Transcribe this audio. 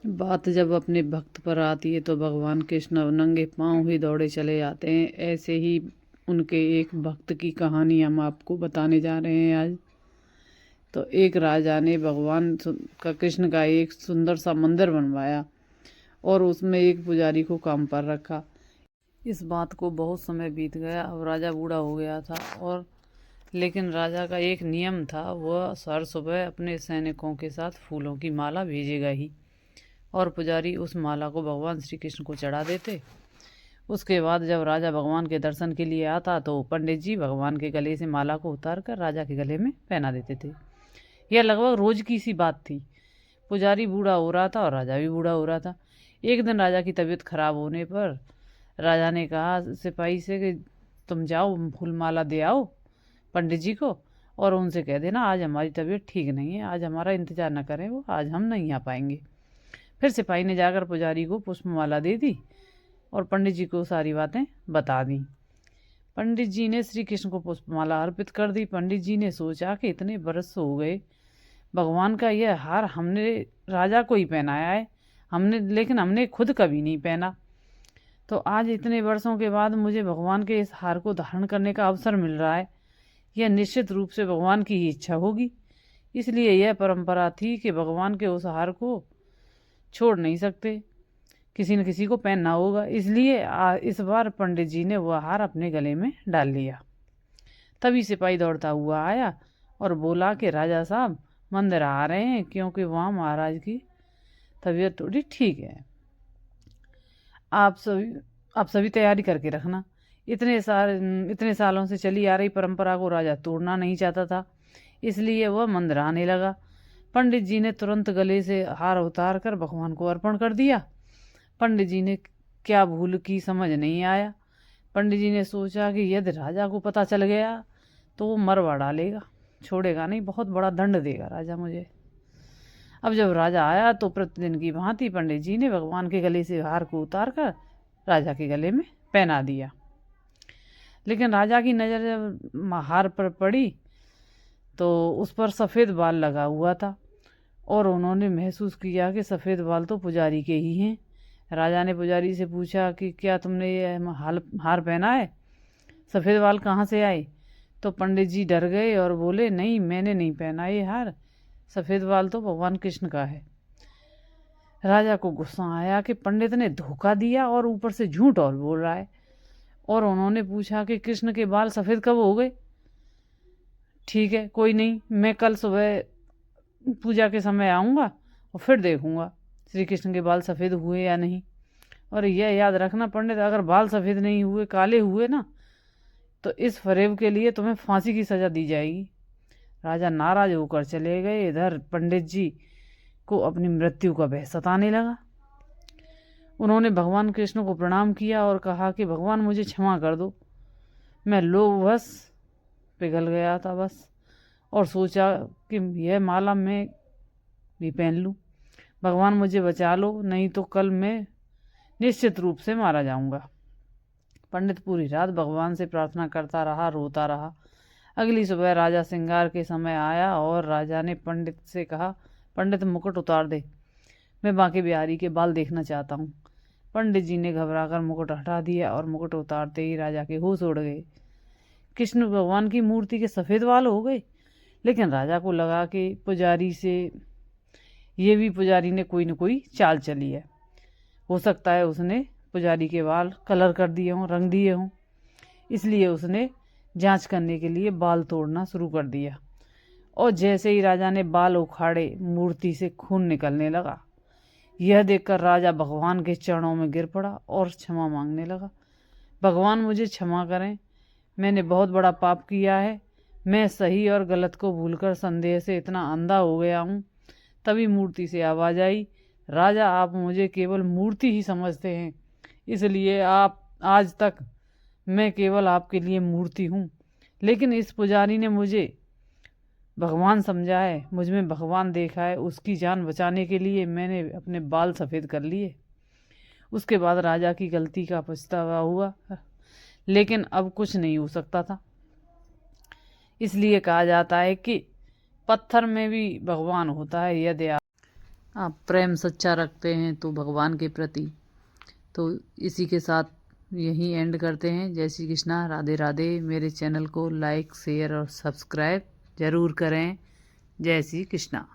बात जब अपने भक्त पर आती है तो भगवान कृष्ण नंगे पांव ही दौड़े चले जाते हैं। ऐसे ही उनके एक भक्त की कहानी हम आपको बताने जा रहे हैं आज। तो एक राजा ने भगवान का कृष्ण का एक सुंदर सा मंदिर बनवाया और उसमें एक पुजारी को काम पर रखा। इस बात को बहुत समय बीत गया। अब राजा बूढ़ा हो गया था और लेकिन राजा का एक नियम था, वह हर सुबह अपने सैनिकों के साथ फूलों की माला भेजेगा ही और पुजारी उस माला को भगवान श्री कृष्ण को चढ़ा देते। उसके बाद जब राजा भगवान के दर्शन के लिए आता तो पंडित जी भगवान के गले से माला को उतार कर राजा के गले में पहना देते थे। यह लगभग रोज की सी बात थी। पुजारी बूढ़ा हो रहा था और राजा भी बूढ़ा हो रहा था। एक दिन राजा की तबीयत खराब होने पर राजा ने कहा सिपाही से कि तुम जाओ फूल माला दे आओ पंडित जी को और उनसे कह देना आज हमारी तबीयत ठीक नहीं है, आज हमारा इंतजार न करें, वो आज हम नहीं आ पाएंगे। फिर सिपाही ने जाकर पुजारी को पुष्पमाला दे दी और पंडित जी को सारी बातें बता दी। पंडित जी ने श्री कृष्ण को पुष्पमाला अर्पित कर दी। पंडित जी ने सोचा कि इतने बरस हो गए, भगवान का यह हार हमने राजा को ही पहनाया है, लेकिन हमने खुद कभी नहीं पहना। तो आज इतने वर्षों के बाद मुझे भगवान के इस हार को धारण करने का अवसर मिल रहा है। यह निश्चित रूप से भगवान की ही इच्छा होगी, इसलिए यह परंपरा थी कि भगवान के उस हार को छोड़ नहीं सकते, किसी न किसी को पहनना होगा। इसलिए इस बार पंडित जी ने वह हार अपने गले में डाल लिया। तभी सिपाही दौड़ता हुआ आया और बोला कि राजा साहब मंदिर आ रहे हैं, क्योंकि वहाँ महाराज की तबीयत थोड़ी ठीक है। आप सभी तैयारी करके रखना। इतने सालों से चली आ रही परंपरा को राजा तोड़ना नहीं चाहता था, इसलिए वह मंदिर आने लगा। पंडित जी ने तुरंत गले से हार उतार कर भगवान को अर्पण कर दिया। पंडित जी ने क्या भूल की समझ नहीं आया। पंडित जी ने सोचा कि यदि राजा को पता चल गया तो वो मरवा डालेगा, छोड़ेगा नहीं, बहुत बड़ा दंड देगा राजा मुझे। अब जब राजा आया तो प्रतिदिन की भांति पंडित जी ने भगवान के गले से हार को उतार कर राजा के गले में पहना दिया। लेकिन राजा की नज़र जब हार पर पड़ी तो उस पर सफ़ेद बाल लगा हुआ था और उन्होंने महसूस किया कि सफ़ेद बाल तो पुजारी के ही हैं। राजा ने पुजारी से पूछा कि क्या तुमने ये हार पहना है, सफ़ेद बाल कहाँ से आए? तो पंडित जी डर गए और बोले नहीं, मैंने नहीं पहना ये हार, सफ़ेद बाल तो भगवान कृष्ण का है। राजा को गुस्सा आया कि पंडित ने धोखा दिया और ऊपर से झूठ और बोल रहा है, और उन्होंने पूछा कि कृष्ण के बाल सफ़ेद कब हो गए? ठीक है, कोई नहीं, मैं कल सुबह पूजा के समय आऊँगा और फिर देखूँगा श्री कृष्ण के बाल सफ़ेद हुए या नहीं। और यह याद रखना पंडित, अगर बाल सफ़ेद नहीं हुए, काले हुए ना, तो इस फरेब के लिए तुम्हें फांसी की सज़ा दी जाएगी। राजा नाराज होकर चले गए। इधर पंडित जी को अपनी मृत्यु का भय सताने लगा। उन्होंने भगवान कृष्ण को प्रणाम किया और कहा कि भगवान मुझे क्षमा कर दो, मैं लोभवश पिघल गया था बस, और सोचा कि यह माला मैं भी पहन लूँ। भगवान मुझे बचा लो, नहीं तो कल मैं निश्चित रूप से मारा जाऊंगा। पंडित पूरी रात भगवान से प्रार्थना करता रहा, रोता रहा। अगली सुबह राजा श्रृंगार के समय आया और राजा ने पंडित से कहा, पंडित मुकुट उतार दे, मैं बांके बिहारी के बाल देखना चाहता हूँ। पंडित जी ने घबराकर मुकुट हटा दिया और मुकुट उतारते ही राजा के होश उड़ गए। कृष्ण भगवान की मूर्ति के सफ़ेद बाल हो गए। लेकिन राजा को लगा कि पुजारी ने कोई न कोई चाल चली है, हो सकता है उसने पुजारी के बाल कलर कर दिए हों, रंग दिए हों। इसलिए उसने जांच करने के लिए बाल तोड़ना शुरू कर दिया, और जैसे ही राजा ने बाल उखाड़े मूर्ति से खून निकलने लगा। यह देखकर राजा भगवान के चरणों में गिर पड़ा और क्षमा मांगने लगा। भगवान मुझे क्षमा करें, मैंने बहुत बड़ा पाप किया है, मैं सही और गलत को भूलकर संदेह से इतना अंधा हो गया हूँ। तभी मूर्ति से आवाज़ आई, राजा आप मुझे केवल मूर्ति ही समझते हैं, इसलिए आप आज तक मैं केवल आपके लिए मूर्ति हूँ। लेकिन इस पुजारी ने मुझे भगवान समझा है, मुझ में भगवान देखा है, उसकी जान बचाने के लिए मैंने अपने बाल सफ़ेद कर लिए। उसके बाद राजा की गलती का पछतावा हुआ, लेकिन अब कुछ नहीं हो सकता था। इसलिए कहा जाता है कि पत्थर में भी भगवान होता है, यदि आप प्रेम सच्चा रखते हैं तो भगवान के प्रति। तो इसी के साथ यही एंड करते हैं। जय श्री कृष्णा, राधे राधे। मेरे चैनल को लाइक शेयर और सब्सक्राइब ज़रूर करें। जय श्री कृष्णा।